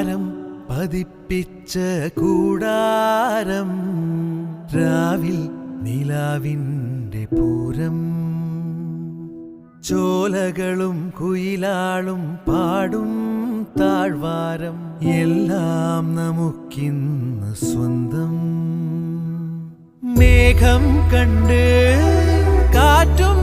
താരം പതിപ്പിച്ച കൂടാരം രാവിൽ നിലാവിൻ്റെ പൂരം ചോലകളും കുയിലാളും പാടും താഴ്വാരം എല്ലാം നമുക്കിന്ന് സ്വന്തം മേഘം കണ്ട് കാറ്റും